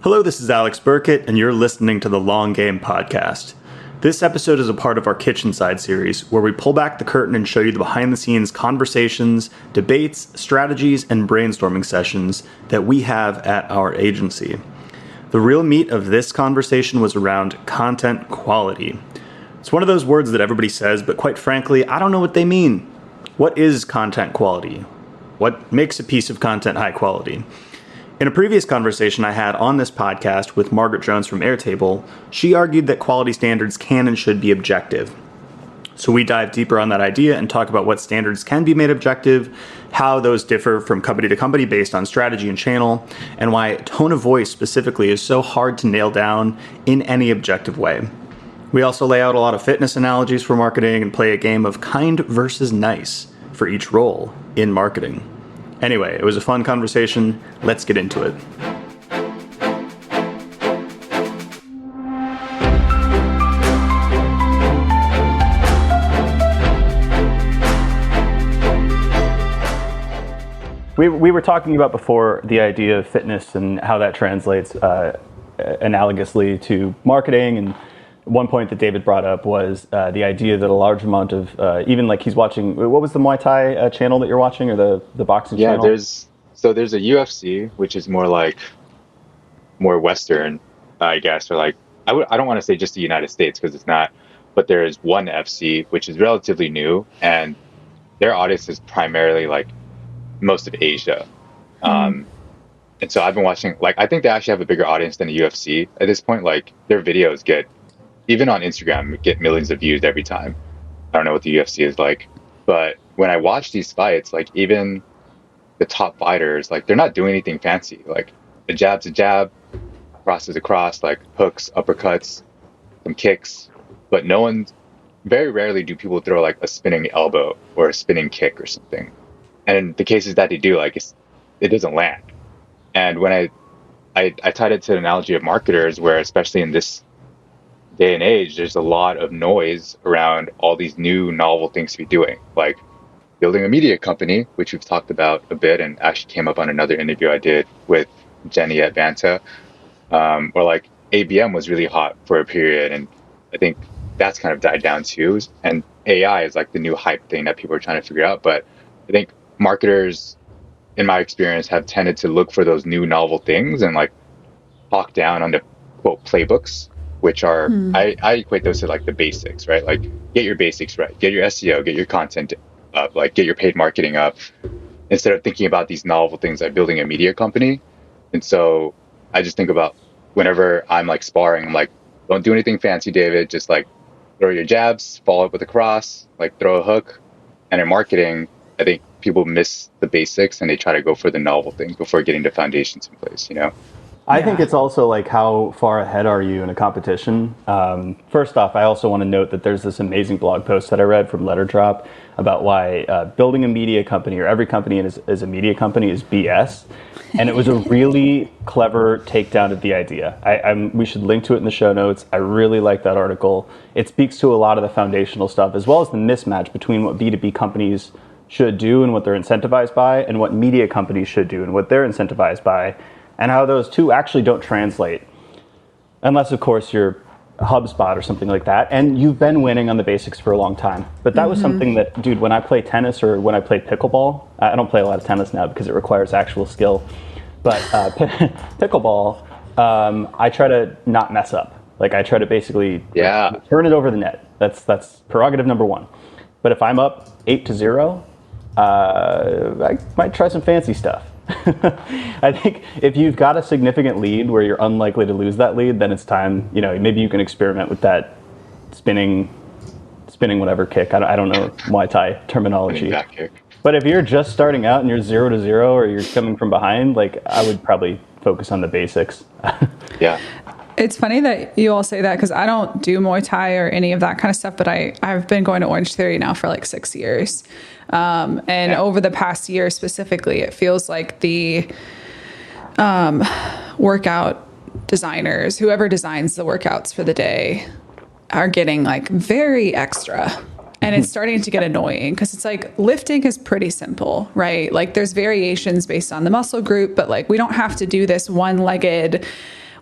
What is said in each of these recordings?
Hello, this is Alex Birkett, and you're listening to the Long Game Podcast. This episode is a part of our Kitchen Side series, where we pull back the curtain and show you the behind-the-scenes conversations, debates, strategies, and brainstorming sessions that we have at our agency. The real meat of this conversation was around content quality. It's one of those words that everybody says, but quite frankly, I don't know what they mean. What is content quality? What makes a piece of content high quality? In a previous conversation I had on this podcast with Margaret Jones from Airtable, she argued that quality standards can and should be objective. So we dive deeper on that idea and talk about what standards can be made objective, how those differ from company to company based on strategy and channel, and why tone of voice specifically is so hard to nail down in any objective way. We also lay out a lot of fitness analogies for marketing and play a game of kind versus nice for each role in marketing. Anyway, it was a fun conversation. Let's get into it. We were talking about before the idea of fitness and how that translates analogously to marketing, and one point that David brought up was the idea that a large amount of, even like he's watching, what was the Muay Thai channel that you're watching, or the boxing channel? Yeah, there's a UFC, which is more Western, I guess, or like, I don't want to say just the United States because it's not, but there is one FC, which is relatively new, and their audience is primarily like most of Asia. And so I've been watching, like, I think they actually have a bigger audience than the UFC at this point. Like, their videos even on Instagram, get millions of views every time. I don't know what the UFC is like, but when I watch these fights, like even the top fighters, like they're not doing anything fancy. Like a jab's a jab, cross is a cross, like hooks, uppercuts, some kicks, but very rarely do people throw like a spinning elbow or a spinning kick or something. And in the cases that they do, like it doesn't land. And when I tied it to an analogy of marketers, where especially in this day and age, there's a lot of noise around all these new novel things to be doing, like building a media company, which we've talked about a bit and actually came up on another interview I did with Jenny at Vanta, or like ABM was really hot for a period, and I think that's kind of died down too. And AI is like the new hype thing that people are trying to figure out. But I think marketers, in my experience, have tended to look for those new novel things and like talk down on the quote playbooks, which are, I equate those to like the basics, right? Like get your basics right, get your SEO, get your content up, like get your paid marketing up, instead of thinking about these novel things like building a media company. And so I just think about whenever I'm like sparring, I'm like, don't do anything fancy, David, just like throw your jabs, follow up with a cross, like throw a hook. And in marketing, I think people miss the basics and they try to go for the novel things before getting the foundations in place, you know? I think it's also like, how far ahead are you in a competition? First off, I also want to note that there's this amazing blog post that I read from Letter Drop about why building a media company, or every company is a media company, is BS. And it was a really clever takedown of the idea. We should link to it in the show notes. I really like that article. It speaks to a lot of the foundational stuff, as well as the mismatch between what B2B companies should do and what they're incentivized by, and what media companies should do and what they're incentivized by, and how those two actually don't translate. Unless, of course, you're HubSpot or something like that, and you've been winning on the basics for a long time. But that was something that, dude, when I play tennis or when I play pickleball, I don't play a lot of tennis now because it requires actual skill, but pickleball, I try to not mess up. Like, I try to basically turn it over the net. That's prerogative number one. But if I'm up 8-0, I might try some fancy stuff. I think if you've got a significant lead where you're unlikely to lose that lead, then it's time, maybe you can experiment with that spinning whatever kick. I don't know Muay Thai terminology. But if you're just starting out and you're 0-0 or you're coming from behind, like, I would probably focus on the basics. Yeah. It's funny that you all say that, because I don't do Muay Thai or any of that kind of stuff, but I've been going to Orange Theory now for like 6 years. Over the past year specifically, it feels like the workout designers, whoever designs the workouts for the day, are getting like very extra. And it's starting to get annoying, because it's like lifting is pretty simple, right? Like there's variations based on the muscle group, but like we don't have to do this one-legged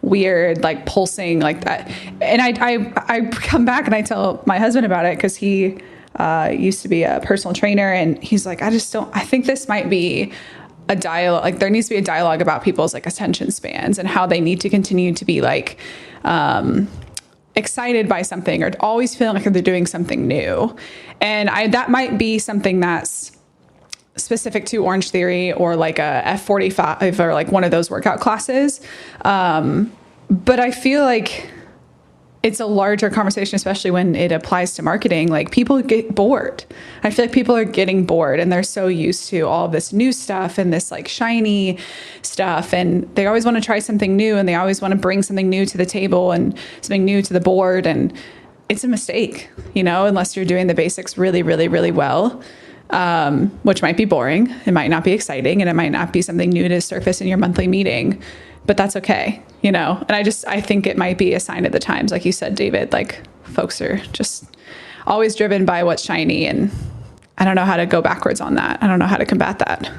weird, like pulsing like that. And I come back and I tell my husband about it because he used to be a personal trainer, and he's like, I think this might be a dialogue. Like there needs to be a dialogue about people's like attention spans and how they need to continue to be like excited by something or always feeling like they're doing something new. And that might be something that's specific to Orange Theory or like a F45 or like one of those workout classes. But I feel like it's a larger conversation, especially when it applies to marketing. Like people get bored. I feel like people are getting bored and they're so used to all of this new stuff and this like shiny stuff. And they always want to try something new and they always want to bring something new to the table and something new to the board. And it's a mistake, unless you're doing the basics really, really, really well. Which might be boring. It might not be exciting and it might not be something new to surface in your monthly meeting, but that's okay, and I think it might be a sign of the times. Like you said, David, like folks are just always driven by what's shiny, and I don't know how to go backwards on that. I don't know how to combat that.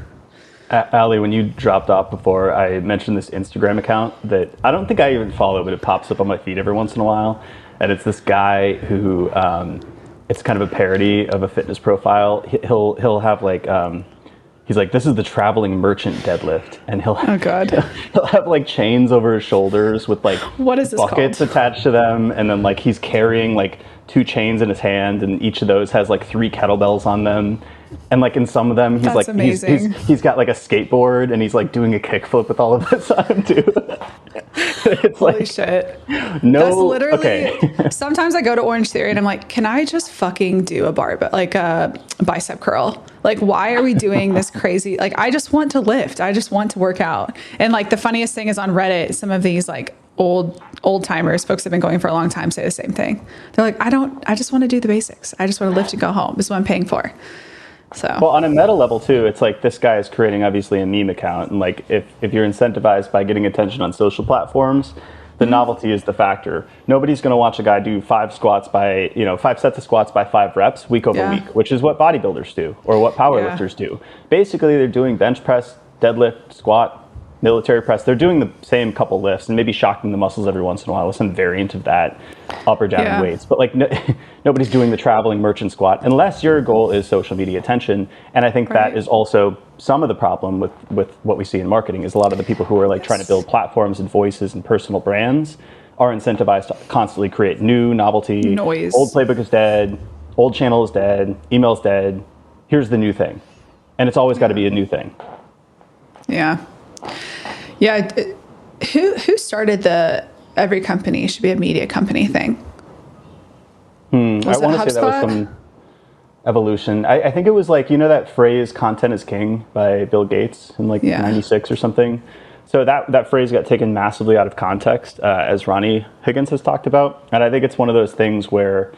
Allie, when you dropped off before, I mentioned this Instagram account that I don't think I even follow, but it pops up on my feed every once in a while. And it's this guy who, it's kind of a parody of a fitness profile. He'll have like, he's like, this is the traveling merchant deadlift. And he'll have like chains over his shoulders with like what is this buckets called? Attached to them. And then like he's carrying like 2 chains in his hand, and each of those has like 3 kettlebells on them. And like in some of them, he's he's got like a skateboard and he's like doing a kickflip with all of this on him too. It's Holy like, shit. No, that's literally, okay. Sometimes I go to Orange Theory and I'm like, can I just fucking do a barbell, like a bicep curl? Like, why are we doing this crazy? Like, I just want to lift. I just want to work out. And like the funniest thing is on Reddit, some of these like old timers, folks that have been going for a long time, say the same thing. They're like, I just want to do the basics. I just want to lift and go home. This is what I'm paying for. So, well, on a meta level too, it's like this guy is creating obviously a meme account, and like if you're incentivized by getting attention on social platforms, the novelty is the factor. Nobody's going to watch a guy do 5 sets of squats by 5 reps week over week, which is what bodybuilders do or what powerlifters do. Basically, they're doing bench press, deadlift, squat, military press. They're doing the same couple lifts and maybe shocking the muscles every once in a while with some variant of that, up or down in weights. But like nobody's doing the traveling merchant squat unless your goal is social media attention. And I think that is also some of the problem with what we see in marketing is a lot of the people who are like trying to build platforms and voices and personal brands are incentivized to constantly create new novelty. Noise. Old playbook is dead. Old channel is dead. Email's dead. Here's the new thing. And it's always got to be a new thing. Yeah. Yeah. Who started the every company should be a media company thing? I want to say that was some evolution. I think it was like, that phrase content is king by Bill Gates in like 96 or something. So that phrase got taken massively out of context, as Ronnie Higgins has talked about. And I think it's one of those things where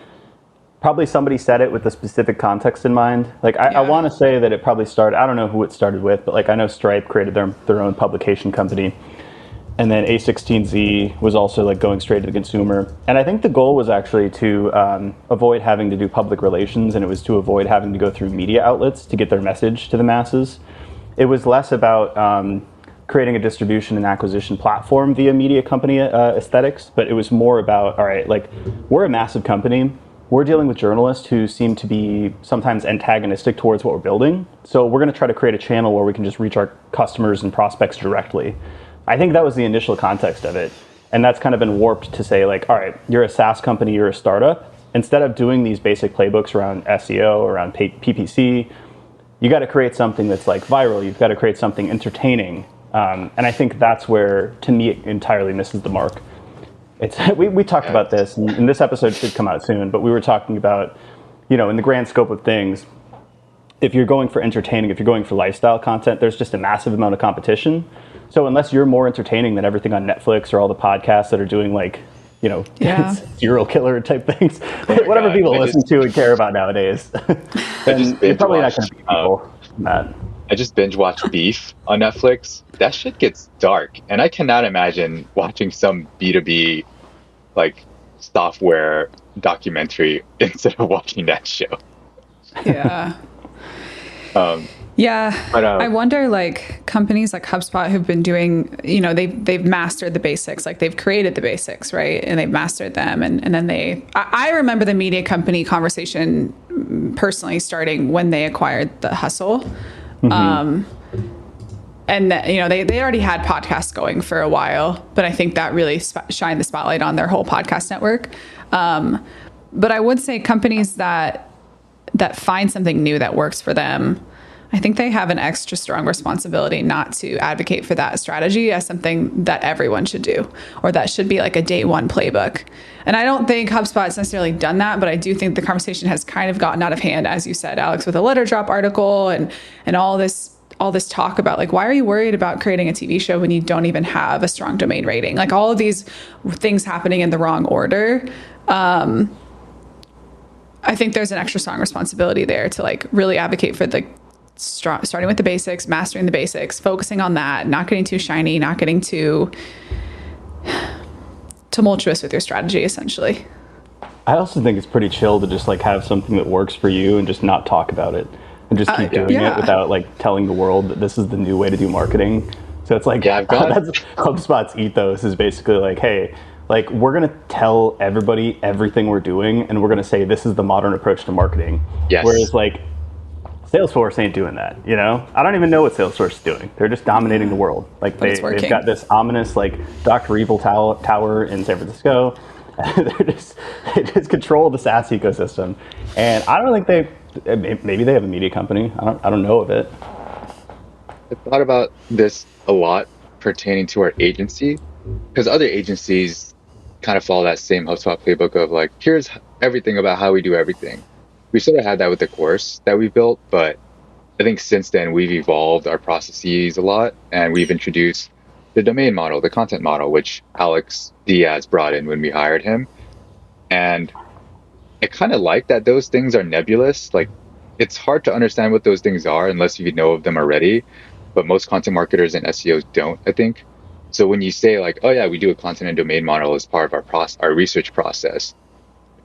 probably somebody said it with a specific context in mind. Like I want to say that it probably started, I don't know who it started with, but like I know Stripe created their own publication company. And then A16Z was also like going straight to the consumer. And I think the goal was actually to avoid having to do public relations, and it was to avoid having to go through media outlets to get their message to the masses. It was less about creating a distribution and acquisition platform via media company aesthetics, but it was more about, all right, like we're a massive company. We're dealing with journalists who seem to be sometimes antagonistic towards what we're building. So we're going to try to create a channel where we can just reach our customers and prospects directly. I think that was the initial context of it. And that's kind of been warped to say like, all right, you're a SaaS company, you're a startup. Instead of doing these basic playbooks around SEO, around PPC, you got to create something that's like viral. You've got to create something entertaining. And I think that's where, to me, it entirely misses the mark. We talked about this, and this episode should come out soon, but we were talking about, in the grand scope of things, if you're going for entertaining, if you're going for lifestyle content, there's just a massive amount of competition. So unless you're more entertaining than everything on Netflix or all the podcasts that are doing like, serial killer type things, whatever people listen to and care about nowadays, then you're probably not going to be people from that. I just binge watched Beef on Netflix. That shit gets dark, and I cannot imagine watching some B2B like software documentary instead of watching that show. Yeah. Yeah. But I wonder, like, companies like HubSpot who've been doing, they've mastered the basics, like they've created the basics, right? And they've mastered them. And then I remember the media company conversation personally starting when they acquired The Hustle. And that, they already had podcasts going for a while, but I think that really shined the spotlight on their whole podcast network. But I would say companies that find something new that works for them, I think they have an extra strong responsibility not to advocate for that strategy as something that everyone should do, or that should be like a day one playbook. And I don't think HubSpot has necessarily done that, but I do think the conversation has kind of gotten out of hand, as you said, Alex, with a letter drop article and all this talk about, like, why are you worried about creating a TV show when you don't even have a strong domain rating? Like, all of these things happening in the wrong order. I think there's an extra strong responsibility there to, like, really advocate for starting with the basics, mastering the basics, focusing on that, not getting too shiny, not getting too tumultuous with your strategy, essentially. I also think it's pretty chill to just like have something that works for you and just not talk about it and just keep doing it without like telling the world that this is the new way to do marketing. So it's like, that's HubSpot's ethos is basically like, hey, like, we're going to tell everybody everything we're doing, and we're going to say this is the modern approach to marketing. Yes. Whereas like Salesforce ain't doing that, I don't even know what Salesforce is doing. They're just dominating the world. Like they've got this ominous like Dr. Evil tower in San Francisco. they just control the SaaS ecosystem. And I don't think maybe they have a media company. I don't know of it. I thought about this a lot pertaining to our agency, because other agencies kind of follow that same HubSpot playbook of like, here's everything about how we do everything. We sort of had that with the course that we built, but I think since then we've evolved our processes a lot, and we've introduced the domain model, the content model, which Alex Diaz brought in when we hired him. And I kind of like that those things are nebulous. Like, it's hard to understand what those things are unless you know of them already, but most content marketers and SEOs don't, I think. So when you say like, oh yeah, we do a content and domain model as part of our research process,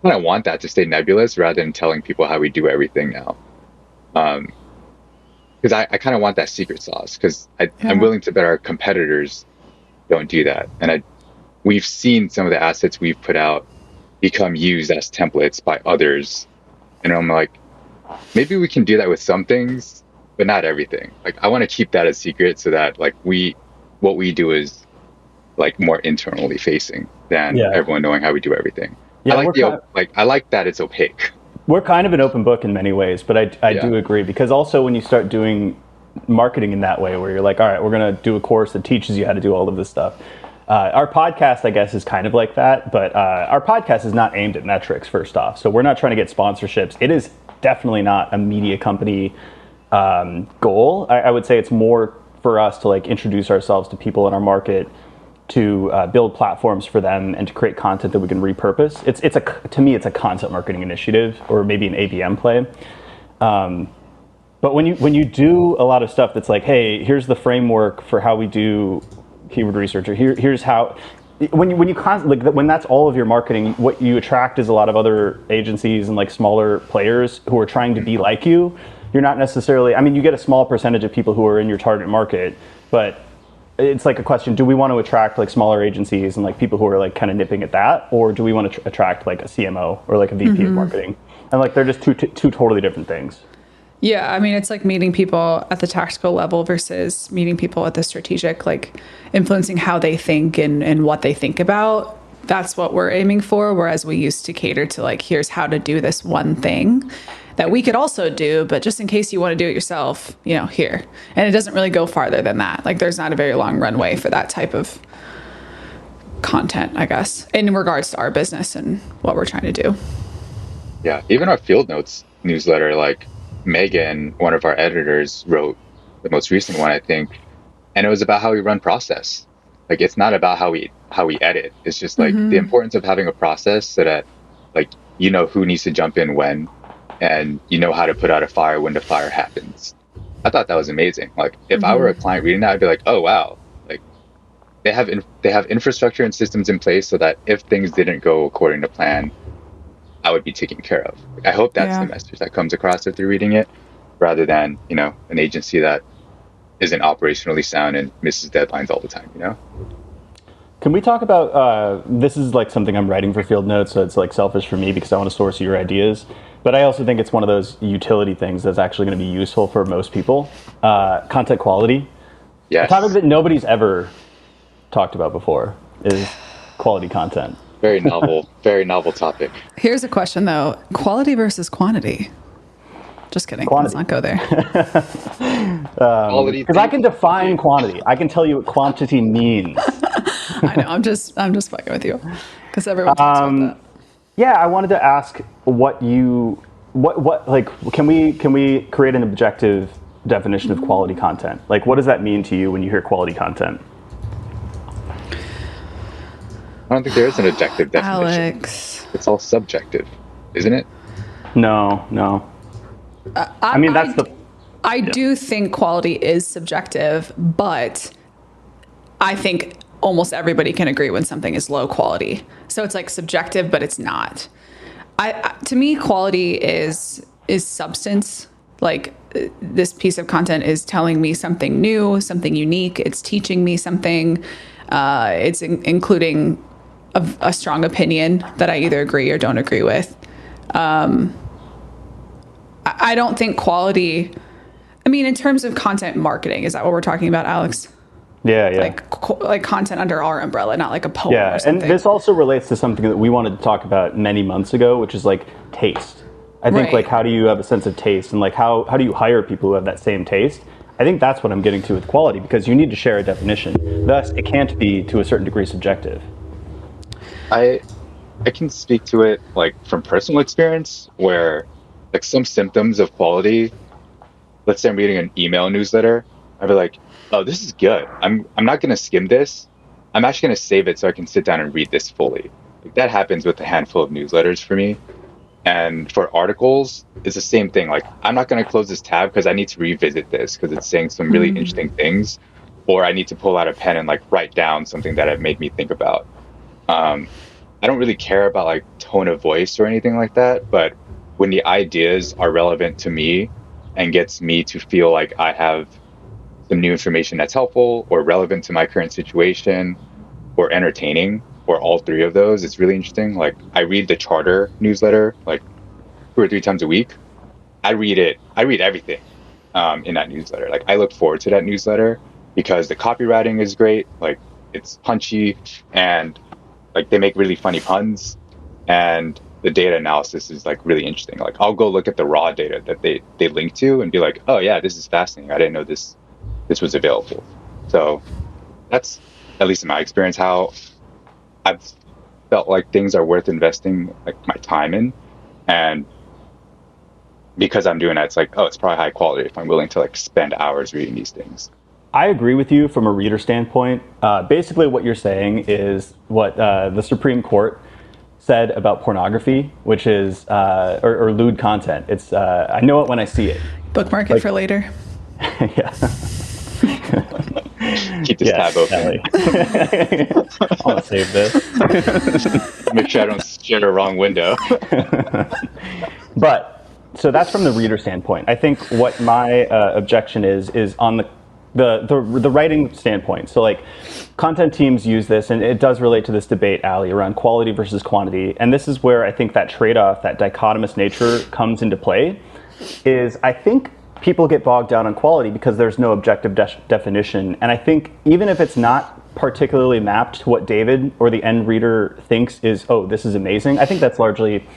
I kind of want that to stay nebulous rather than telling people how we do everything now. Because I kind of want that secret sauce, because I'm willing to bet our competitors don't do that. And we've seen some of the assets we've put out become used as templates by others. And I'm like, maybe we can do that with some things, but not everything. Like, I want to keep that a secret so that like what we do is like more internally facing than everyone knowing how we do everything. Yeah, I like that it's opaque. We're kind of an open book in many ways, but I do agree, because also when you start doing marketing in that way, where you're like, all right, we're going to do a course that teaches you how to do all of this stuff. Our podcast, I guess, is kind of like that, but our podcast is not aimed at metrics, first off. So we're not trying to get sponsorships. It is definitely not a media company goal. I would say it's more for us to like introduce ourselves to people in our market, to build platforms for them, and to create content that we can repurpose. To me, it's a content marketing initiative, or maybe an ABM play. But when you do a lot of stuff that's like, hey, here's the framework for how we do keyword research, or here's how, when that's all of your marketing, what you attract is a lot of other agencies and like smaller players who are trying to be like you. You're not necessarily, you get a small percentage of people who are in your target market, but it's like a question, do we want to attract like smaller agencies and like people who are like kind of nipping at that, or do we want to attract like a CMO or like a VP of marketing? And like, they're just two totally different things. Yeah, it's like meeting people at the tactical level versus meeting people at the strategic, like influencing how they think and what they think about. That's what we're aiming for. Whereas we used to cater to like, here's how to do this one thing that we could also do, but just in case you want to do it yourself, here. And it doesn't really go farther than that. Like, there's not a very long runway for that type of content, I guess, in regards to our business and what we're trying to do. Yeah, even our Field Notes newsletter, like Megan, one of our editors, wrote the most recent one, I think, and it was about how we run process. Like, it's not about how we edit. It's just like the importance of having a process so that like, who needs to jump in when, and how to put out a fire when the fire happens. I thought that was amazing. Like, if I were a client reading that, I'd be like, oh wow, like they have infrastructure and systems in place so that if things didn't go according to plan, I would be taken care of. Like, I hope that's the message that comes across if they're reading it. rather than, an agency that isn't operationally sound and misses deadlines all the time, Can we talk about, this is like something I'm writing for Field Notes, so it's like selfish for me because I want to source your ideas. But I also think it's one of those utility things that's actually going to be useful for most people. Content quality. Yes. A topic that nobody's ever talked about before is quality content. Very novel topic. Here's a question though: quality versus quantity. Just kidding. Quantity. Let's not go there. Because I can define quantity. I can tell you what quantity means. I know. I'm just fucking with you because everyone talks about that. Yeah, I wanted to ask what can we create an objective definition of quality content? Like, what does that mean to you when you hear quality content? I don't think there is an objective definition. Alex. It's all subjective, isn't it? No. I mean, that's I do think quality is subjective, but I think almost everybody can agree when something is low quality. So it's like subjective, but it's not. To me, quality is substance. Like, this piece of content is telling me something new, something unique. It's teaching me something. It's including a strong opinion that I either agree or don't agree with. I don't think quality, I mean, in terms of content marketing, is that what we're talking about, Alex? Yeah. Like content under our umbrella, not like a poem or something. And this also relates to something that we wanted to talk about many months ago, which is like taste. I think like, how do you have a sense of taste, and like how do you hire people who have that same taste? I think that's what I'm getting to with quality, because you need to share a definition. Thus, it can't be to a certain degree subjective. I can speak to it like from personal experience, where like some symptoms of quality, let's say I'm reading an email newsletter, I'd be like, oh, this is good. I'm not going to skim this. I'm actually going to save it so I can sit down and read this fully. Like, that happens with a handful of newsletters for me. And for articles, it's the same thing. Like, I'm not going to close this tab because I need to revisit this because it's saying some really interesting things, or I need to pull out a pen and like write down something that have made me think about. I don't really care about like tone of voice or anything like that, but when the ideas are relevant to me and gets me to feel like I have some new information that's helpful or relevant to my current situation or entertaining, or all three of those, it's really interesting. Like, I read the Charter newsletter like 2 or 3 times a week. I read everything in that newsletter. Like, I look forward to that newsletter because the copywriting is great. Like, it's punchy, and like, they make really funny puns, and the data analysis is like really interesting. Like, I'll go look at the raw data that they link to and be like, oh yeah, this is fascinating. I didn't know this was available. So that's, at least in my experience, how I've felt like things are worth investing like my time in. And because I'm doing that, it's like, oh, it's probably high quality if I'm willing to like spend hours reading these things. I agree with you from a reader standpoint. Basically, what you're saying is what the Supreme Court said about pornography, which is, or lewd content. It's, I know it when I see it. Bookmark it for later. Yeah. Keep this tab open. I want to save this. Make sure I don't share the wrong window. But, so that's from the reader standpoint. I think what my objection is on the writing standpoint. So like, content teams use this, and it does relate to this debate, Allie, around quality versus quantity. And this is where I think that trade-off, that dichotomous nature comes into play, is I think people get bogged down on quality because there's no objective definition. And I think even if it's not particularly mapped to what David or the end reader thinks is, oh, this is amazing, I think that's largely,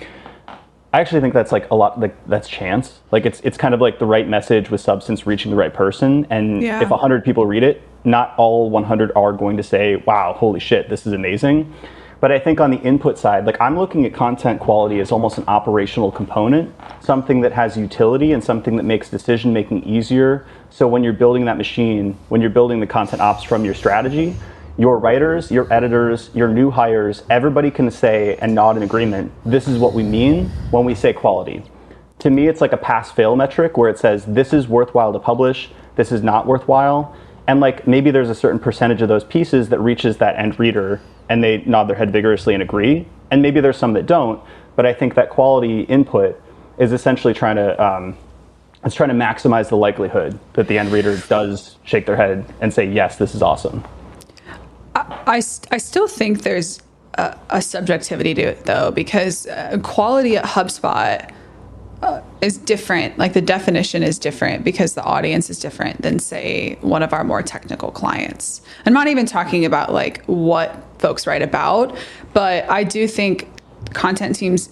I actually think that's like a lot, like that's chance. Like, it's kind of like the right message with substance reaching the right person. And if 100 people read it, not all 100 are going to say, wow, holy shit, this is amazing. But I think on the input side, like, I'm looking at content quality as almost an operational component, something that has utility and something that makes decision making easier. So when you're building that machine, when you're building the content ops from your strategy, your writers, your editors, your new hires, everybody can say and nod in agreement, this is what we mean when we say quality. To me, it's like a pass-fail metric where it says, this is worthwhile to publish, this is not worthwhile. And like, maybe there's a certain percentage of those pieces that reaches that end reader and they nod their head vigorously and agree. And maybe there's some that don't, but I think that quality input is essentially trying to It's trying to maximize the likelihood that the end reader does shake their head and say, yes, this is awesome. I still think there's a subjectivity to it, though, because quality at HubSpot is different. Like, the definition is different because the audience is different than, say, one of our more technical clients. I'm not even talking about like what folks write about, but I do think content teams,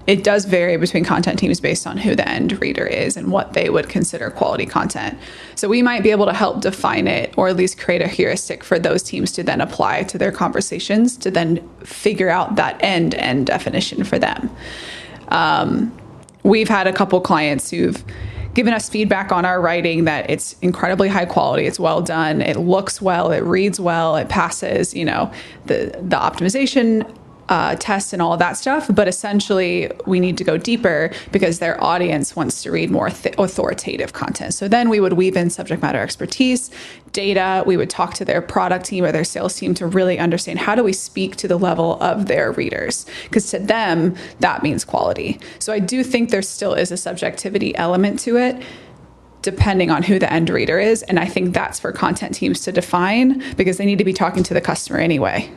it does vary between content teams based on who the end reader is and what they would consider quality content. So we might be able to help define it, or at least create a heuristic for those teams to then apply to their conversations to then figure out that end-to-end definition for them. We've had a couple clients who've given us feedback on our writing that it's incredibly high quality, it's well done, it looks well, it reads well, it passes, the optimization tests and all of that stuff. But essentially, we need to go deeper because their audience wants to read more authoritative content. So then we would weave in subject matter expertise, data. We would talk to their product team or their sales team to really understand, how do we speak to the level of their readers? Because to them, that means quality. So I do think there still is a subjectivity element to it, depending on who the end reader is. And I think that's for content teams to define, because they need to be talking to the customer anyway.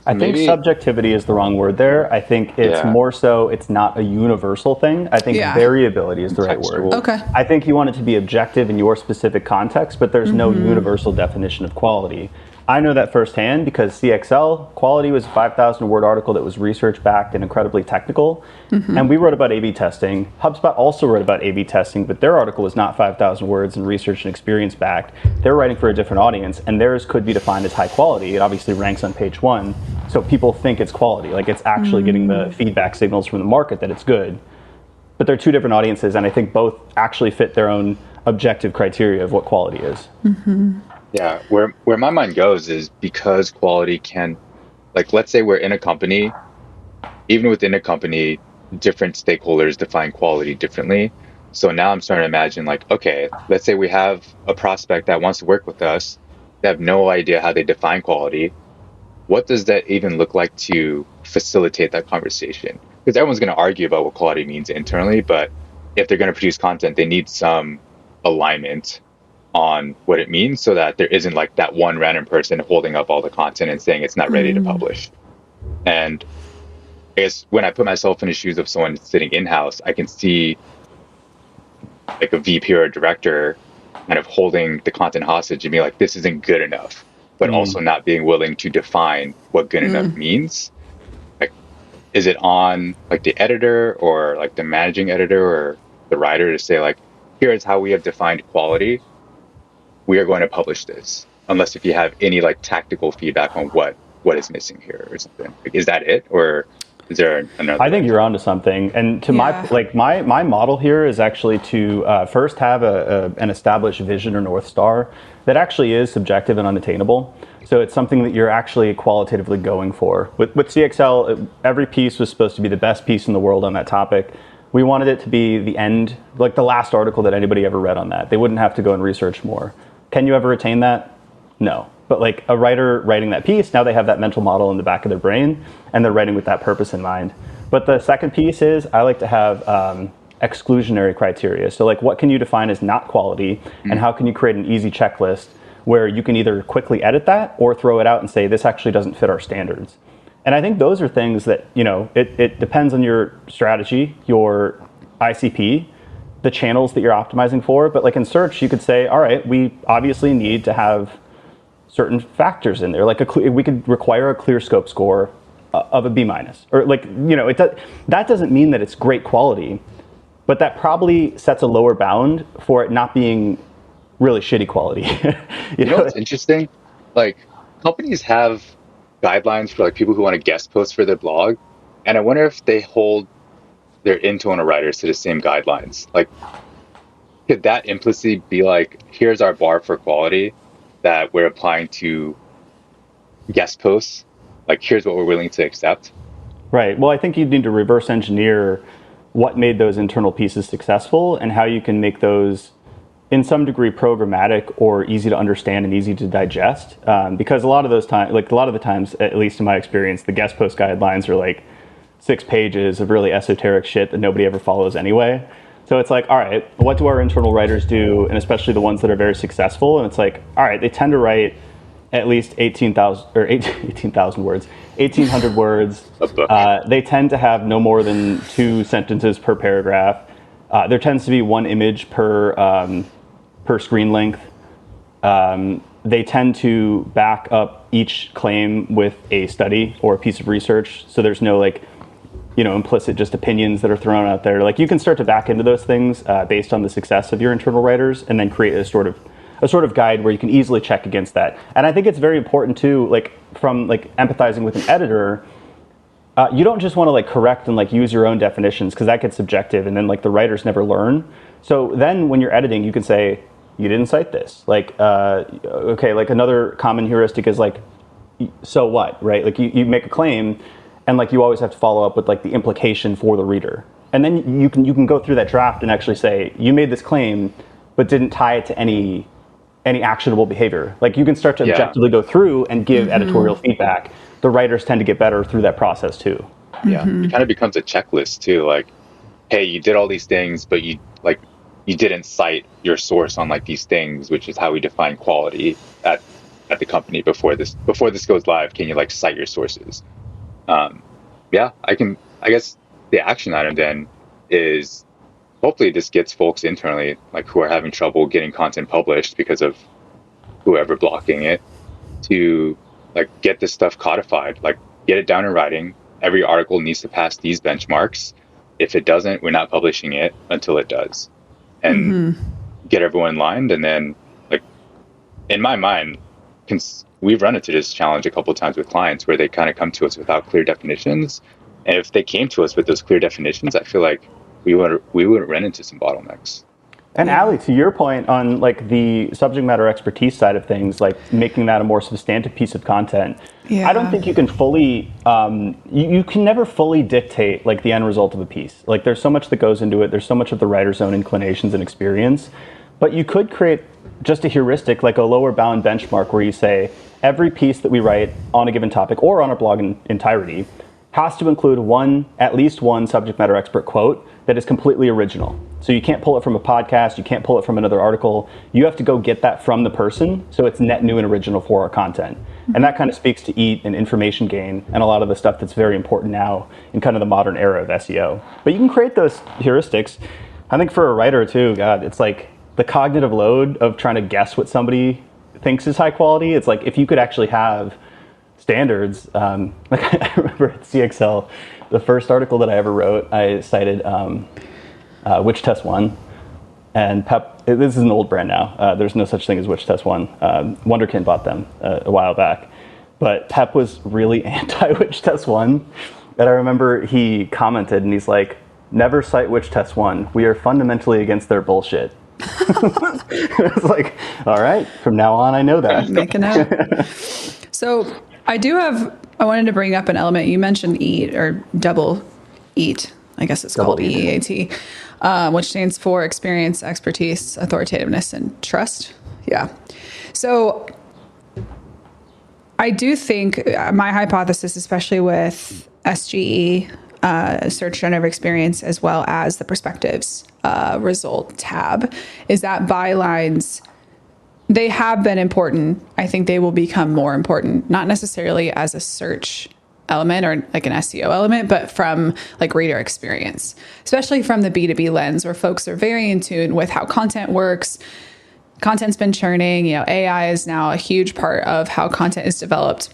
I think subjectivity is the wrong word there. I think it's more so, it's not a universal thing. I think variability is the right word. Okay. I think you want it to be objective in your specific context, but there's no universal definition of quality. I know that firsthand because CXL quality was a 5,000 word article that was research backed and incredibly technical. And we wrote about A/B testing. HubSpot also wrote about A/B testing, but their article was not 5,000 words and research and experience backed. They're writing for a different audience, and theirs could be defined as high quality. It obviously ranks on page 1. So people think it's quality, like it's actually getting the feedback signals from the market that it's good. But they're two different audiences, and I think both actually fit their own objective criteria of what quality is. Yeah, where my mind goes is because quality can, like, let's say we're in a company, even within a company, different stakeholders define quality differently. So now I'm starting to imagine, like, okay, let's say we have a prospect that wants to work with us. They have no idea how they define quality. What does that even look like to facilitate that conversation? Because everyone's going to argue about what quality means internally, but if they're going to produce content, they need some alignment on what it means, so that there isn't like that one random person holding up all the content and saying it's not ready to publish. And I guess when I put myself in the shoes of someone sitting in-house, I can see like a VP or a director kind of holding the content hostage and be like, this isn't good enough, but also not being willing to define what good enough means. Like, is it on like the editor or like the managing editor or the writer to say, like, here is how we have defined quality. We are going to publish this, unless if you have any like tactical feedback on what is missing here or something. Like, is that it, or is there another? I think you're onto something. And to my model here is actually to first have an established vision or North Star that actually is subjective and unattainable. So it's something that you're actually qualitatively going for. With CXL, every piece was supposed to be the best piece in the world on that topic. We wanted it to be the end, like the last article that anybody ever read on that. They wouldn't have to go and research more. Can you ever attain that? No. But like a writer writing that piece, now they have that mental model in the back of their brain, and they're writing with that purpose in mind. But the second piece is I like to have exclusionary criteria. So like, what can you define as not quality, and how can you create an easy checklist where you can either quickly edit that or throw it out and say, this actually doesn't fit our standards. And I think those are things that, it depends on your strategy, your ICP, the channels that you're optimizing for. But like in search, you could say, all right, we obviously need to have certain factors in there. Like we could require a clear scope score of a B-, or like, that doesn't mean that it's great quality, but that probably sets a lower bound for it not being really shitty quality. You know what's interesting? Like, companies have guidelines for like people who want to guest post for their blog, and I wonder if they hold their internal writers to the same guidelines. Like, could that implicitly be like, here's our bar for quality that we're applying to guest posts? Like, here's what we're willing to accept. Right. Well, I think you need to reverse engineer what made those internal pieces successful and how you can make those in some degree programmatic or easy to understand and easy to digest. Because a lot of the times, at least in my experience, the guest post guidelines are like 6 pages of really esoteric shit that nobody ever follows anyway. So it's like, all right, what do our internal writers do? And especially the ones that are very successful. And it's like, all right, they tend to write at least 18,000 words, 1,800 words. They tend to have no more than 2 sentences per paragraph. There tends to be 1 image per screen length. They tend to back up each claim with a study or a piece of research. So there's no implicit just opinions that are thrown out there. Like, you can start to back into those things based on the success of your internal writers, and then create a sort of guide where you can easily check against that. And I think it's very important too, from empathizing with an editor, you don't just want to correct and use your own definitions, because that gets subjective, and then the writers never learn. So then when you're editing, you can say, you didn't cite this. Another common heuristic is so what, right? You make a claim, and you always have to follow up with the implication for the reader. And then you can go through that draft and actually say, you made this claim, but didn't tie it to any actionable behavior. You can start to objectively go through and give editorial feedback. The writers tend to get better through that process too. Yeah, it kind of becomes a checklist too. Hey, you did all these things, but you didn't cite your source on these things, which is how we define quality at the company. Before this goes live, can you cite your sources? I guess the action item then is, hopefully this gets folks internally, who are having trouble getting content published because of whoever blocking it, to get this stuff codified, get it down in writing. Every article needs to pass these benchmarks. If it doesn't, we're not publishing it until it does. And get everyone lined. And then, in my mind, we've run into this challenge a couple of times with clients where they kind of come to us without clear definitions. And if they came to us with those clear definitions, I feel like we would run into some bottlenecks. And Allie, to your point on the subject matter expertise side of things, making that a more substantive piece of content, I don't think you can fully, you can never fully dictate the end result of a piece. There's so much that goes into it. There's so much of the writer's own inclinations and experience, but you could create just a heuristic, a lower bound benchmark where you say every piece that we write on a given topic or on a blog in entirety has to include at least one subject matter expert quote that is completely original. So you can't pull it from a podcast, you can't pull it from another article. You have to go get that from the person, so it's net new and original for our content. And that kind of speaks to EAT and information gain and a lot of the stuff that's very important now in kind of the modern era of SEO. But you can create those heuristics. I think for a writer too, God, it's the cognitive load of trying to guess what somebody thinks is high quality. It's if you could actually have standards, I remember at CXL, the first article that I ever wrote, I cited Which Test One, and Pep. This is an old brand now. There's no such thing as Which Test One. Wonderkin bought them a while back, but Pep was really anti Which Test One, and I remember he commented, and he's like, "Never cite Which Test One. We are fundamentally against their bullshit." It's all right, from now on, I know that. Make a note. So I wanted to bring up an element. You mentioned EAT, or double EAT. I guess it's called EAT, which stands for experience, expertise, authoritativeness, and trust. Yeah. So I do think my hypothesis, especially with SGE, search generative experience, as well as the perspectives result tab, is that bylines, they have been important. I think they will become more important, not necessarily as a search element or an SEO element, but from reader experience, especially from the B2B lens, where folks are very in tune with how content works. Content's been churning. AI is now a huge part of how content is developed.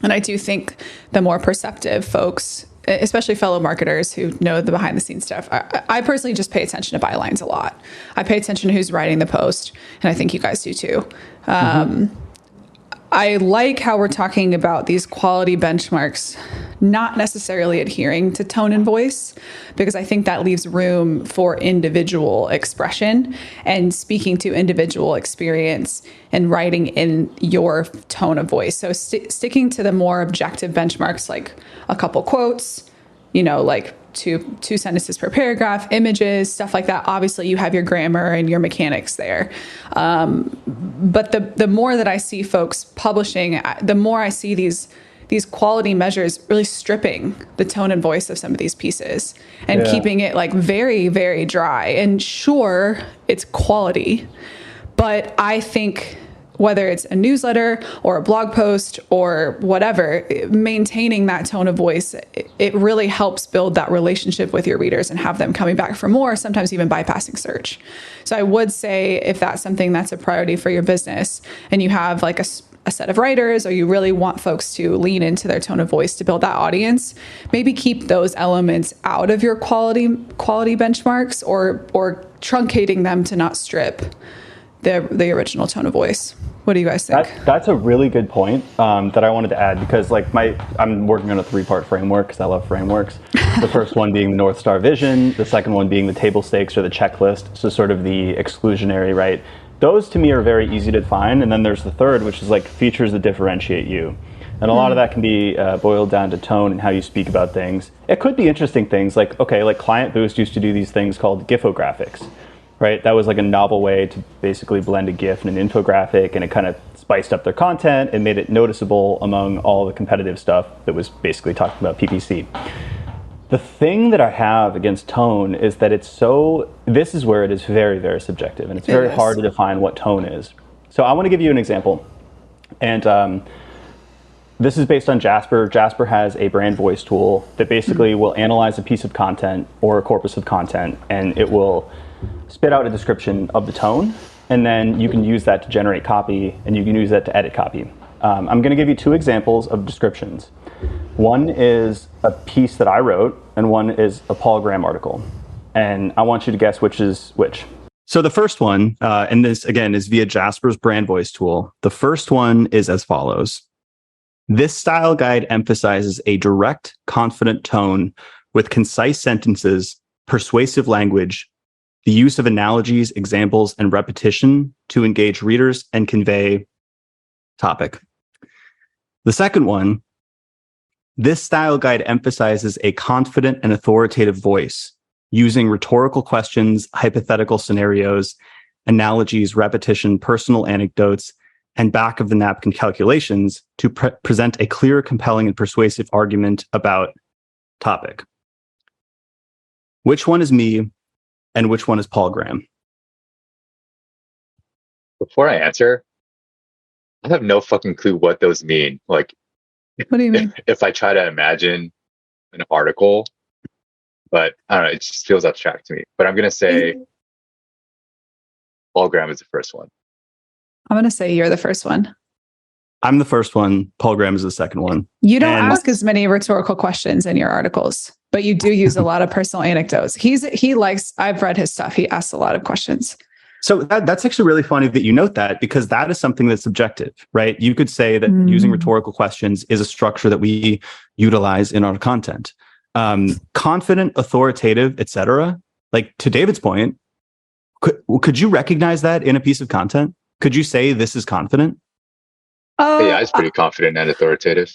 And I do think the more perceptive folks, especially fellow marketers who know the behind the scenes stuff, I personally just pay attention to bylines a lot. I pay attention to who's writing the post, and I think you guys do too. I like how we're talking about these quality benchmarks, not necessarily adhering to tone and voice, because I think that leaves room for individual expression and speaking to individual experience and writing in your tone of voice. So sticking to the more objective benchmarks, like a couple quotes, two sentences per paragraph, images, stuff like that. Obviously, you have your grammar and your mechanics there. But the more that I see folks publishing, the more I see these these quality measures really stripping the tone and voice of some of these pieces and keeping it like very, very dry. And sure, it's quality, but I think whether it's a newsletter or a blog post or whatever, maintaining that tone of voice, it really helps build that relationship with your readers and have them coming back for more, sometimes even bypassing search. So I would say if that's something that's a priority for your business and you have like a set of writers, or you really want folks to lean into their tone of voice to build that audience, maybe keep those elements out of your quality benchmarks, or truncating them to not strip the original tone of voice. What do you guys think? That's a really good point that I wanted to add, because like I'm working on a 3-part framework because I love frameworks. The first one being the North Star vision, the second one being the table stakes or the checklist, so sort of the exclusionary, right? Those to me are very easy to define, and then there's the third, which is like features that differentiate you. And a lot of that can be boiled down to tone and how you speak about things. It could be interesting things like, okay, like Client Boost used to do these things called gifographics. Right, that was like a novel way to basically blend a GIF and an infographic, and it kind of spiced up their content and made it noticeable among all the competitive stuff that was basically talking about PPC. The thing that I have against tone is that this is where it is very, very subjective, and it's very hard to define what tone is. So I want to give you an example, and this is based on Jasper. Jasper has a brand voice tool that basically will analyze a piece of content or a corpus of content, and it will spit out a description of the tone, and then you can use that to generate copy, and you can use that to edit copy. I'm going to give you 2 examples of descriptions. One is a piece that I wrote, and one is a Paul Graham article. And I want you to guess which is which. So the first one, and this again is via Jasper's brand voice tool. The first one is as follows. This style guide emphasizes a direct, confident tone with concise sentences, persuasive language, the use of analogies, examples, and repetition to engage readers and convey topic. The second one, this style guide emphasizes a confident and authoritative voice, using rhetorical questions, hypothetical scenarios, analogies, repetition, personal anecdotes, and back of the napkin calculations to present a clear, compelling, and persuasive argument about topic. Which one is me? And which one is Paul Graham? Before I answer, I have no fucking clue what those mean. Like, What do you mean? If I try to imagine an article, but I don't know, it just feels abstract to me. But I'm going to say Paul Graham is the first one. I'm going to say you're the first one. I'm the first one. Paul Graham is the second one. You don't ask as many rhetorical questions in your articles, but you do use a lot of personal anecdotes. I've read his stuff. He asks a lot of questions. So that's actually really funny that you note that, because that is something that's subjective, right? You could say that using rhetorical questions is a structure that we utilize in our content. Confident, authoritative, etc. Like to David's point, could you recognize that in a piece of content? Could you say this is confident? Yeah, it's pretty confident and authoritative.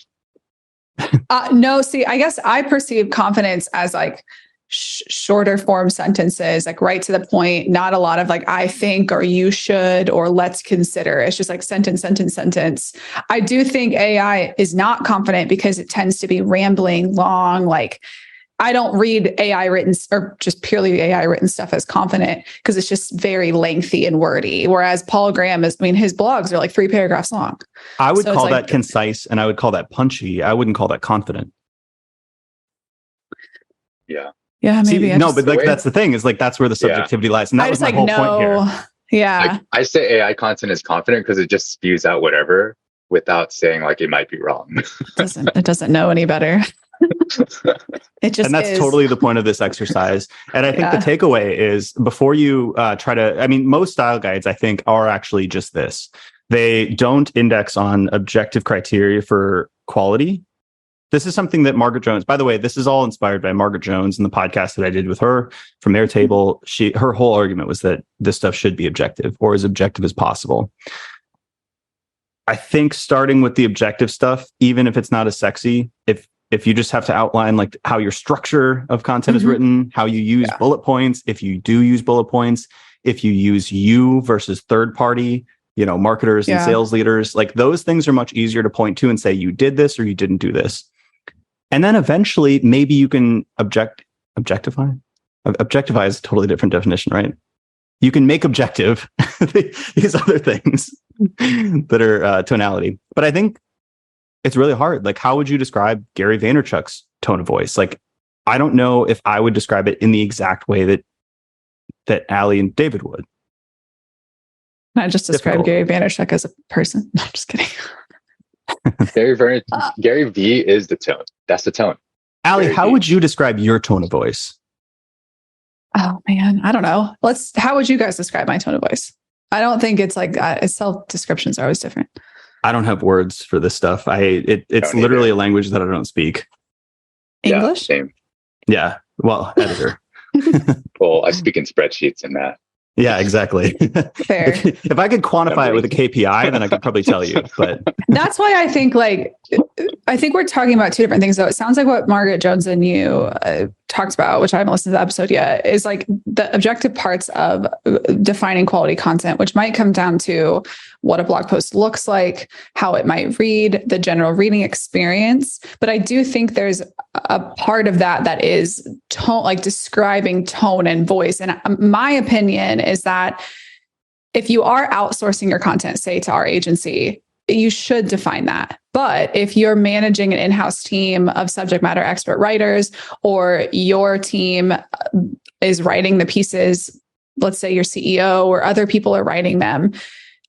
No, see, I guess I perceive confidence as like shorter form sentences, like right to the point, not a lot of like, I think, or you should, or let's consider. It's just like sentence. I do think AI is not confident because it tends to be rambling, long, like I don't read AI written or just purely AI written stuff as confident because it's just very lengthy and wordy. Whereas Paul Graham his blogs are like 3 paragraphs long. I would call that concise, and I would call that punchy. I wouldn't call that confident. Yeah. Yeah, maybe. But like that's the thing, is like that's where the subjectivity lies. And that was my whole point here. Yeah. Like, I say AI content is confident because it just spews out whatever without saying like it might be wrong. It doesn't know any better. It just, and that's is. Totally the point of this exercise. And I think the takeaway is, before you most style guides, I think, are actually just this. They don't index on objective criteria for quality. This is something that Margaret Jones, by the way, this is all inspired by Margaret Jones and the podcast that I did with her from Airtable. Her whole argument was that this stuff should be objective, or as objective as possible. I think starting with the objective stuff, even if it's not as sexy, if you just have to outline like how your structure of content is written, how you use bullet points, if you do use bullet points, if you use you versus third party, marketers and sales leaders. Like those things are much easier to point to and say, you did this or you didn't do this. And then eventually maybe you can objectify. Objectify is a totally different definition, right? You can make objective these other things that are tonality. But I think it's really hard. Like, how would you describe Gary Vaynerchuk's tone of voice? Like, I don't know if I would describe it in the exact way that Allie and David would. I just described Gary Vaynerchuk as a person. No, I'm just kidding. Gary V is the tone. That's the tone. Allie, how would you describe your tone of voice? Oh man, I don't know. How would you guys describe my tone of voice? I don't think it's like self-descriptions are always different. I don't have words for this stuff. It's literally a language that I don't speak. English? Yeah, same. Yeah. Well, editor. Well, I speak in spreadsheets and that. Yeah, exactly. Fair. If I could quantify it with a KPI, then I could probably tell you. But that's why I think we're talking about two different things, though. It sounds like what Margaret Jones and you talked about, which I haven't listened to the episode yet, is like the objective parts of defining quality content, which might come down to what a blog post looks like, how it might read, the general reading experience. But I do think there's a part of that is tone, like describing tone and voice. And my opinion is that if you are outsourcing your content, say to our agency, you should define that. But if you're managing an in-house team of subject matter expert writers, or your team is writing the pieces, let's say your CEO or other people are writing them,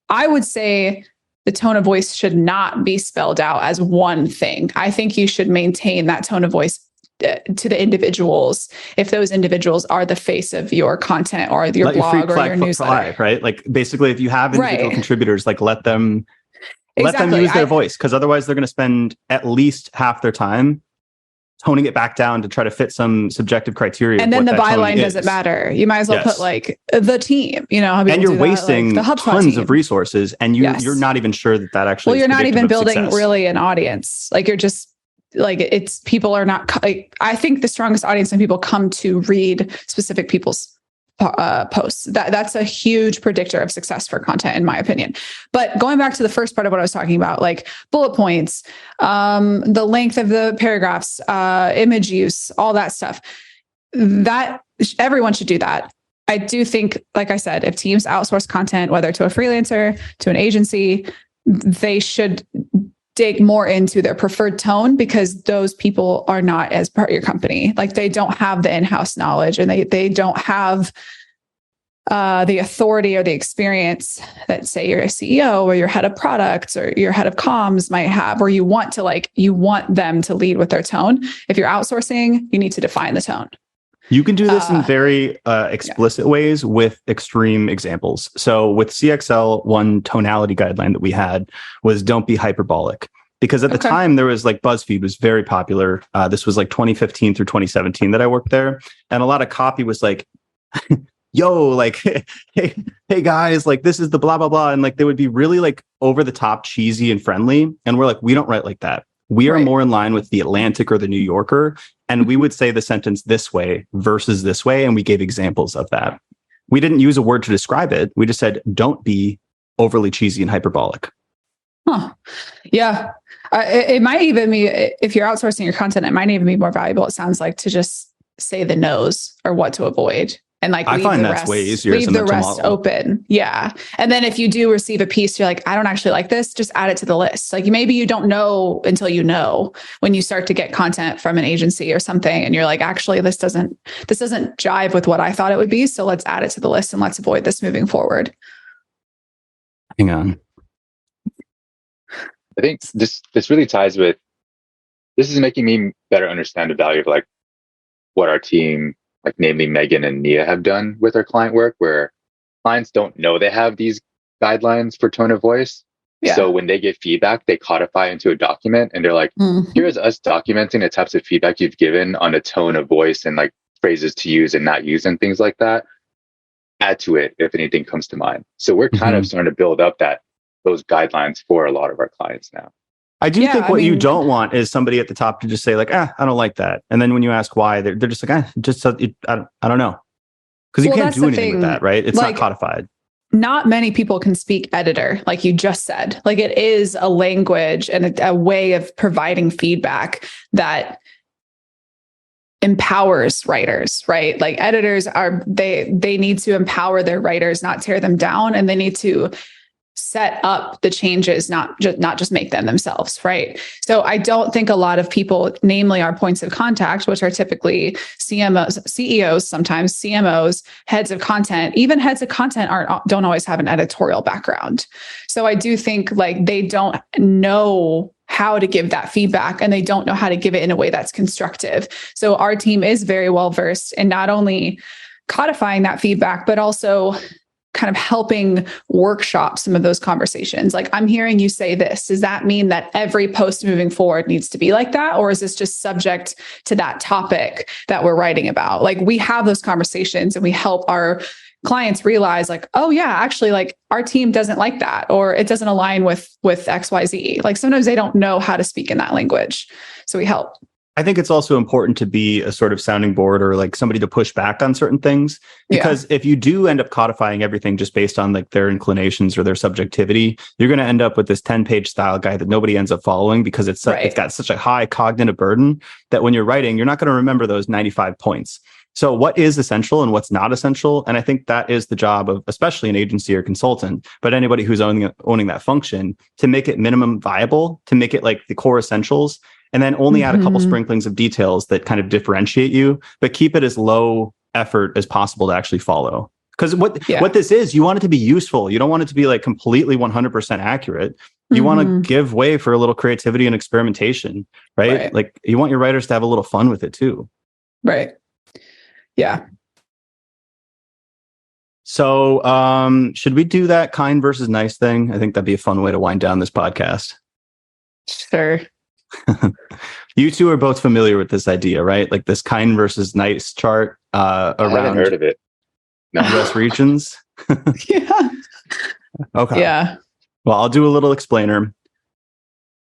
I would say the tone of voice should not be spelled out as one thing. I think you should maintain that tone of voice to the individuals, if those individuals are the face of your content or your blog or your newsletter, right? Like basically, if you have individual contributors, like let them use their voice, because otherwise they're going to spend at least half their time toning it back down to try to fit some subjective criteria. And then the byline doesn't matter. You might as well put like the team, and you're wasting tons of resources, and you're not even sure that actually. Well, you're not even building really an audience. Like you're just like it's people are not. I think the strongest audience when people come to read specific people's posts. That's a huge predictor of success for content, in my opinion. But going back to the first part of what I was talking about, like bullet points, the length of the paragraphs, image use, all that stuff, that everyone should do that. I do think, like I said, if teams outsource content, whether to a freelancer, to an agency, they should dig more into their preferred tone, because those people are not as part of your company. Like they don't have the in-house knowledge, and they don't have the authority or the experience that, say, you're a CEO or your head of products or your head of comms might have, or you want them to lead with their tone. If you're outsourcing, you need to define the tone. You can do this in very explicit ways with extreme examples. So with CXL, one tonality guideline that we had was don't be hyperbolic. Because at the time, there was like BuzzFeed was very popular. This was like 2015 through 2017 that I worked there. And a lot of copy was like, yo, like, hey guys, like this is the blah, blah, blah. And like they would be really like over the top, cheesy and friendly. And we're like, we don't write like that. We are more in line with the Atlantic or the New Yorker. And we would say the sentence this way versus this way. And we gave examples of that. We didn't use a word to describe it. We just said, don't be overly cheesy and hyperbolic. Huh. Yeah. It might even be, if you're outsourcing your content, it might even be more valuable, it sounds like, to just say the no's or what to avoid. And like, I find that's way easier. Leave the rest open. Yeah. And then if you do receive a piece, you're like, I don't actually like this, just add it to the list. Like maybe you don't know until you know, when you start to get content from an agency or something. And you're like, actually, this doesn't jive with what I thought it would be. So let's add it to the list and let's avoid this moving forward. Hang on. I think this really ties with, this is making me better understand the value of like what our team, like namely Megan and Nia, have done with our client work, where clients don't know they have these guidelines for tone of voice. Yeah. So when they get feedback, they codify into a document and they're like, here's us documenting the types of feedback you've given on a tone of voice and like phrases to use and not use and things like that. Add to it if anything comes to mind. So we're kind of starting to build up those guidelines for a lot of our clients now. I do think what you don't want is somebody at the top to just say like, I don't like that. And then when you ask why, they're just like, I don't know. Because you can't do anything with that, right? It's like, not codified. not many people can speak editor, like you just said. Like it is a language and a way of providing feedback that empowers writers, right? Like editors they need to empower their writers, not tear them down, and they need to set up the changes, not just make them themselves, right? So I don't think a lot of people, namely our points of contact, which are typically CMOs, CEOs, sometimes CMOs, heads of content, even heads of content don't always have an editorial background. So I do think like they don't know how to give that feedback, and they don't know how to give it in a way that's constructive. So our team is very well versed in not only codifying that feedback, but also kind of helping workshop some of those conversations. Like, I'm hearing you say this. Does that mean that every post moving forward needs to be like that? Or is this just subject to that topic that we're writing about? Like, we have those conversations and we help our clients realize like, oh yeah, actually like our team doesn't like that, or it doesn't align with XYZ. Like sometimes they don't know how to speak in that language. So we help. I think it's also important to be a sort of sounding board or like somebody to push back on certain things, because if you do end up codifying everything just based on like their inclinations or their subjectivity, you're going to end up with this 10-page style guide that nobody ends up following, because it's got such a high cognitive burden that when you're writing, you're not going to remember those 95 points. So what is essential and what's not essential? And I think that is the job of especially an agency or consultant, but anybody who's owning that function, to make it minimum viable, to make it like the core essentials, and then only add a couple sprinklings of details that kind of differentiate you, but keep it as low effort as possible to actually follow. Because what this is, you want it to be useful. You don't want it to be like completely 100% accurate. You want to give way for a little creativity and experimentation, right? Like you want your writers to have a little fun with it too. Right. Yeah. So should we do that kind versus nice thing? I think that'd be a fun way to wind down this podcast. Sure. You two are both familiar with this idea, right? Like this kind versus nice chart around. I haven't heard of it. No. US regions. Yeah. Okay. Yeah. Well, I'll do a little explainer.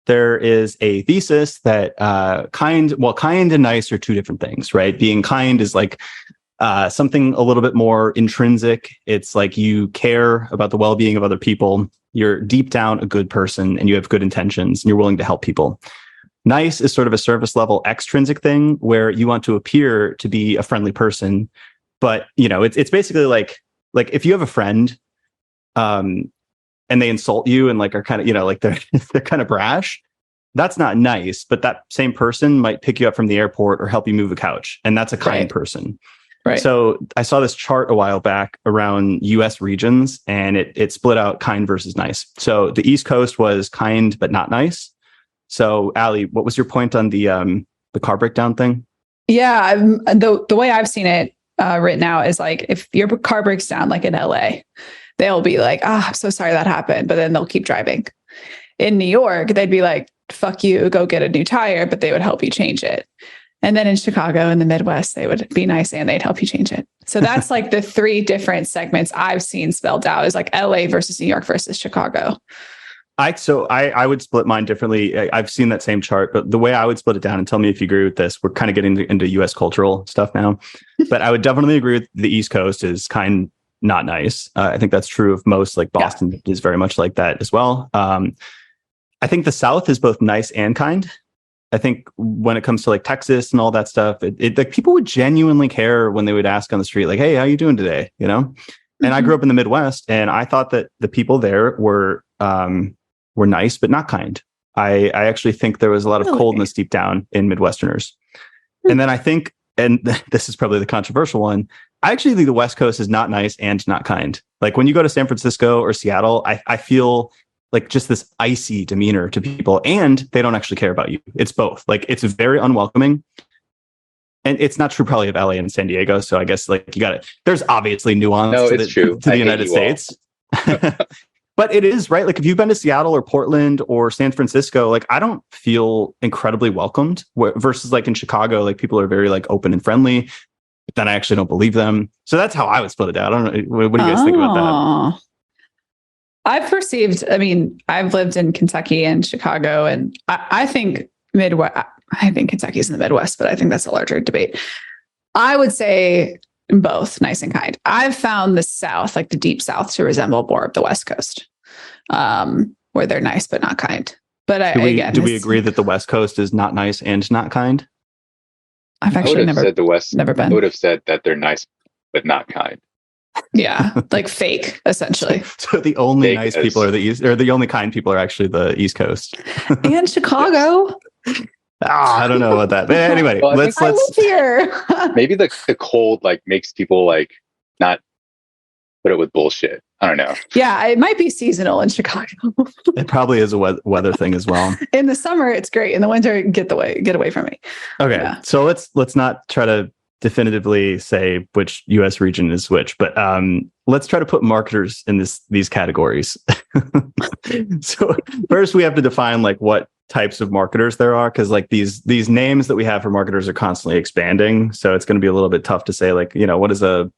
There is a thesis that kind and nice are two different things, right? Being kind is like something a little bit more intrinsic. It's like you care about the well-being of other people. You're deep down a good person and you have good intentions and you're willing to help people. Nice is sort of a surface level extrinsic thing where you want to appear to be a friendly person, but you know, it's basically like if you have a friend, and they insult you and like are kind of, you know, like they're kind of brash, that's not nice. But that same person might pick you up from the airport or help you move a couch, and that's a kind person. Right. So I saw this chart a while back around US regions, and it split out kind versus nice. So the East Coast was kind but not nice. So Allie, what was your point on the car breakdown thing? Yeah, the way I've seen it written out is like, if your car breaks down, like in LA, they'll be like, I'm so sorry that happened, but then they'll keep driving. In New York, they'd be like, fuck you, go get a new tire, but they would help you change it. And then in Chicago, in the Midwest, they would be nice and they'd help you change it. So that's like the three different segments I've seen spelled out, is like LA versus New York versus Chicago. I would split mine differently. I've seen that same chart, but the way I would split it down, and tell me if you agree with this, we're kind of getting into US cultural stuff now, but I would definitely agree with the East Coast is kind, not nice. I think that's true of most, like Boston is very much like that as well. I think the South is both nice and kind. I think when it comes to like Texas and all that stuff, it like people would genuinely care when they would ask on the street, like, hey, how you doing today? You know? And I grew up in the Midwest, and I thought that the people there were nice, but not kind. I actually think there was a lot of coldness deep down in Midwesterners. And then I think, and this is probably the controversial one, I actually think the West Coast is not nice and not kind. Like when you go to San Francisco or Seattle, I feel like just this icy demeanor to people, and they don't actually care about you. It's both. Like it's very unwelcoming. And it's not true probably of LA and San Diego. So I guess like there's obviously nuance to the United States. But it is, right? Like if you've been to Seattle or Portland or San Francisco, like I don't feel incredibly welcomed versus like in Chicago, like people are very like open and friendly, but then I actually don't believe them. So that's how I would split it out. I don't know. What do you guys think about that? I've lived in Kentucky and Chicago, and I think Midwest, I think Kentucky's in the Midwest, but I think that's a larger debate. I would say both nice and kind. I've found the South, like the deep South, to resemble more of the West Coast, where they're nice but not kind. But do we agree that the West Coast is not nice and not kind? I've actually never said the West. Never been. I would have said that they're nice but not kind. Yeah, like fake, essentially. So the only nice people are the East, or the only kind people are actually the East Coast and Chicago. I don't know about that, but anyway, well, let's live here. Maybe the cold like makes people like not put it with bullshit. I don't know. Yeah, it might be seasonal in Chicago. It probably is a weather thing as well. In the summer, it's great. In the winter, get away from me. Okay, yeah. So let's not try to definitively say which U.S. region is which, but let's try to put marketers in these categories. So first, we have to define like what types of marketers there are, because like these names that we have for marketers are constantly expanding. So it's going to be a little bit tough to say like, what is a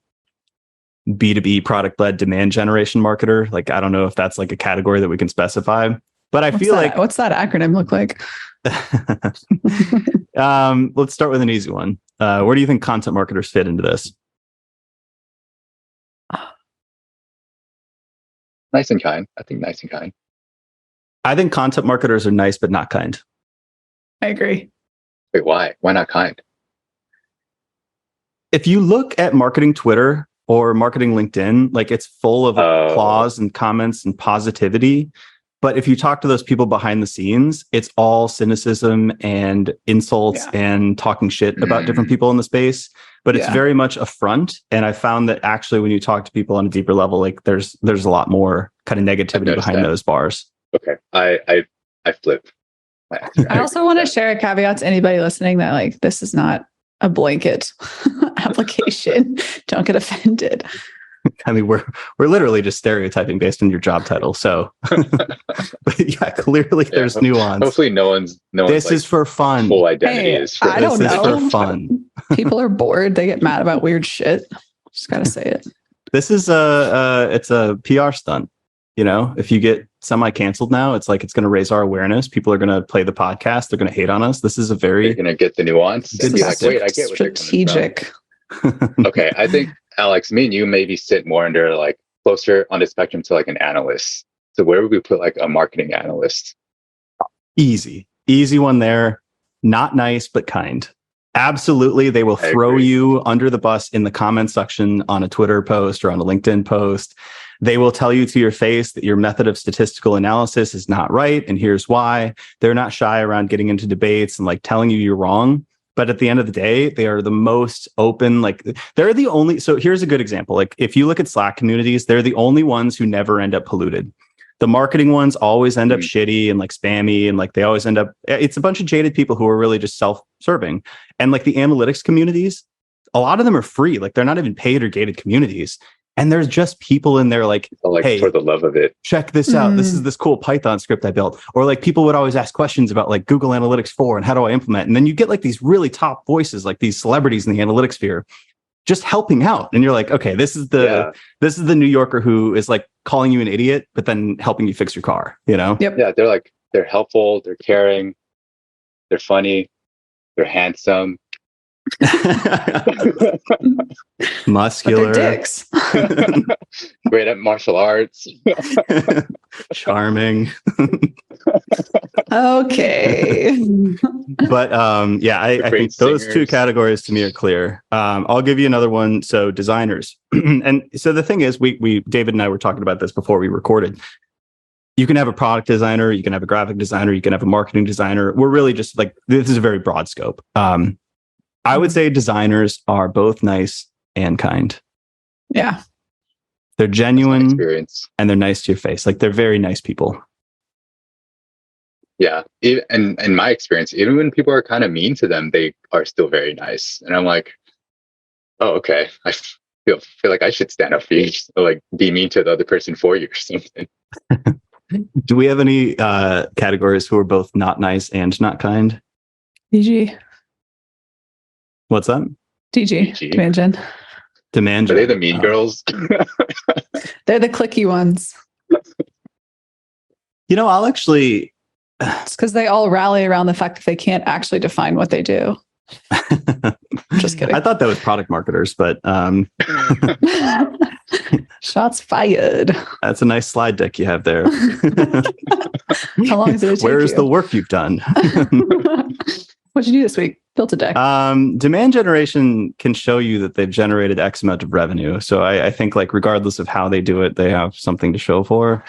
B2B product-led demand generation marketer? Like, I don't know if that's like a category that we can specify, but what's that acronym look like? Let's start with an easy one. Where do you think content marketers fit into this? Nice and kind. I think nice and kind. I think content marketers are nice, but not kind. I agree. Wait, why? Why not kind? If you look at marketing Twitter or marketing LinkedIn, like it's full of applause and comments and positivity. But if you talk to those people behind the scenes, it's all cynicism and insults and talking shit about different people in the space. But it's very much a front. And I found that actually when you talk to people on a deeper level, like there's a lot more kind of negativity behind those bars. Okay. I flip my answer. I also want to share a caveat to anybody listening that like this is not a blanket application. Don't get offended. I mean, we're literally just stereotyping based on your job title. So, but yeah, clearly there's nuance. Hopefully, no one's. This like, is for fun. Full identity is for. I don't know. This is for fun. People are bored. They get mad about weird shit. Just gotta say it. This is it's a PR stunt. If you get semi-canceled now, it's like it's going to raise our awareness. People are going to play the podcast. They're going to hate on us. This is a very. You're going to get the nuance. Good be like, wait, I get what strategic. Okay, I think. Alex, me and you maybe sit more under like closer on the spectrum to like an analyst. So where would we put like a marketing analyst? Easy one there. Not nice, but kind. Absolutely. They will throw you under the bus in the comment section on a Twitter post or on a LinkedIn post. They will tell you to your face that your method of statistical analysis is not right. And here's why. They're not shy around getting into debates and like telling you you're wrong. But at the end of the day, they are the most open. Like they're the only. So here's a good example. Like if you look at Slack communities, they're the only ones who never end up polluted. The marketing ones always end up shitty and like spammy. And like they always end up. It's a bunch of jaded people who are really just self-serving. And like the analytics communities, a lot of them are free. Like they're not even paid or gated communities. And there's just people in there like, hey, for the love of it, check this out. This is this cool Python script I built. Or like people would always ask questions about like Google Analytics 4 and how do I implement? And then you get like these really top voices, like these celebrities in the analytics sphere, just helping out. And you're like, okay, this is the New Yorker who is like calling you an idiot, but then helping you fix your car, Yep. Yeah, they're helpful, they're caring, they're funny, they're handsome. Muscular, dicks. Great at martial arts. Charming. Okay. But I think those two categories to me are clear. I'll give you another one. So designers. And so the thing is, we David and I were talking about this before we recorded. You can have a product designer, you can have a graphic designer, you can have a marketing designer. We're really just like, this is a very broad scope. I would say designers are both nice and kind. Yeah. They're genuine and they're nice to your face. Like they're very nice people. Yeah. And in my experience, even when people are kind of mean to them, they are still very nice. And I'm like, oh, okay. I feel like I should stand up for you, or like be mean to the other person for you or something. Do we have any categories who are both not nice and not kind? DG. What's that? DG. Demand gen. Demand gen. Are they the mean girls? They're the clicky ones. I'll actually... It's because they all rally around the fact that they can't actually define what they do. Just kidding. I thought that was product marketers, but Shots fired. that's a nice slide deck you have there. How long does it take Where's you? the work you've done? What'd you do this week? Built a deck. Demand generation can show you that they've generated X amount of revenue. So I think like regardless of how they do it, they have something to show for.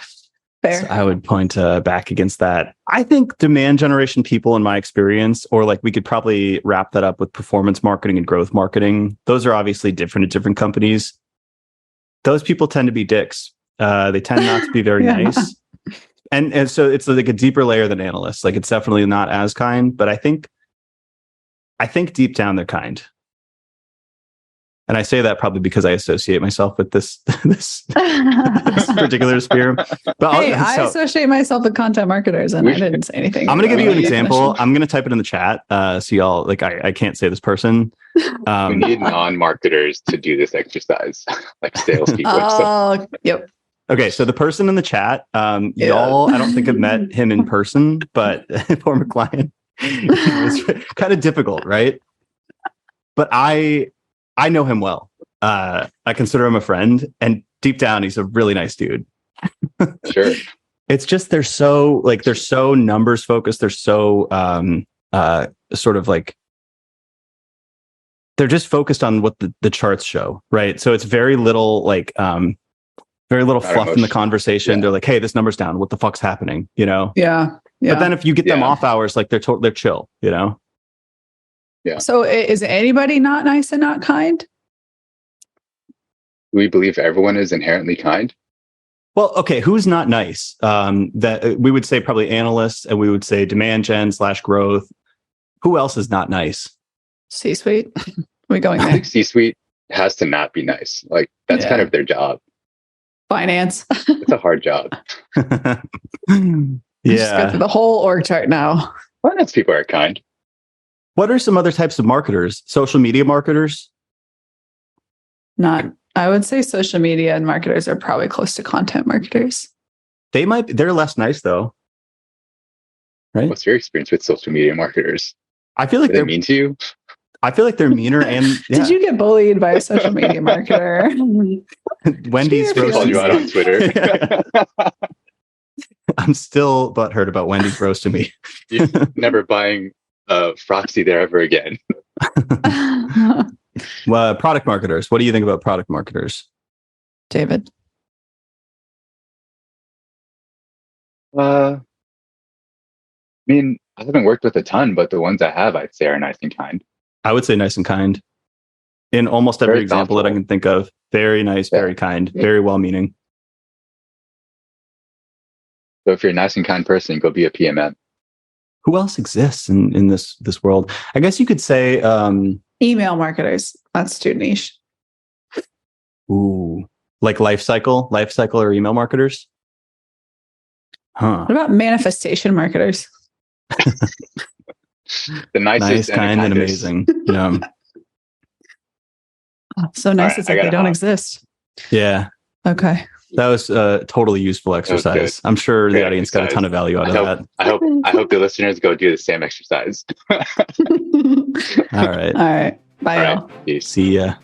Fair. So I would point back against that. I think demand generation people, in my experience, or like we could probably wrap that up with performance marketing and growth marketing. Those are obviously different at different companies. Those people tend to be dicks. They tend not to be very nice. And so it's like a deeper layer than analysts. Like it's definitely not as kind, but I think deep down they're kind. And I say that probably because I associate myself with this particular sphere. But hey, I associate myself with content marketers, and I didn't say anything. I'm going to give you an example. I'm going to type it in the chat. So y'all, like, I can't say this person. We need non-marketers to do this exercise, like salespeople. Oh, yep. Okay, so the person in the chat, y'all, I don't think have met him in person, but former client. It's kind of difficult, right? But I know him well. I consider him a friend, and deep down, he's a really nice dude. Sure. It's just they're so numbers focused. They're so sort of like they're just focused on what the charts show, right? So it's very little like very little fluff in the conversation. Yeah. They're like, "Hey, this number's down. What the fuck's happening?" You know? Yeah. But then if you get them off hours, like they're chill, you know? Yeah. So is anybody not nice and not kind? We believe everyone is inherently kind. Well, okay, who's not nice? That we would say probably analysts, and we would say demand gen / growth. Who else is not nice? C-suite. We going there? I think C-suite has to not be nice. Like that's kind of their job. Finance. It's a hard job. Just go through the whole org chart now. Finance people are kind. What are some other types of marketers? Social media marketers? I would say social media and marketers are probably close to content marketers. They're less nice though. Right? What's your experience with social media marketers? I feel like they're mean to you. I feel like they're meaner and Did you get bullied by a social media marketer? Wendy's called you out on Twitter. I'm still butthurt about Wendy's roasting me. You're never buying Froxy there ever again. Well, product marketers. What do you think about product marketers? David? I mean, I haven't worked with a ton, but the ones I have, I'd say are nice and kind. I would say nice and kind. In almost every example that I can think of. Very nice, very kind, very well-meaning. So if you're a nice and kind person, go be a PMM. Who else exists in this world? I guess you could say email marketers. That's too niche. Ooh, like life cycle or email marketers? Huh. What about manifestation marketers? The nicest, nice, kind, and amazing. Yeah. So nice it's like they don't exist. Yeah. Okay. That was a totally useful exercise. I'm sure the audience got a ton of value out of that. I hope the listeners go do the same exercise. All right. All right. Bye, y'all. Peace. See ya.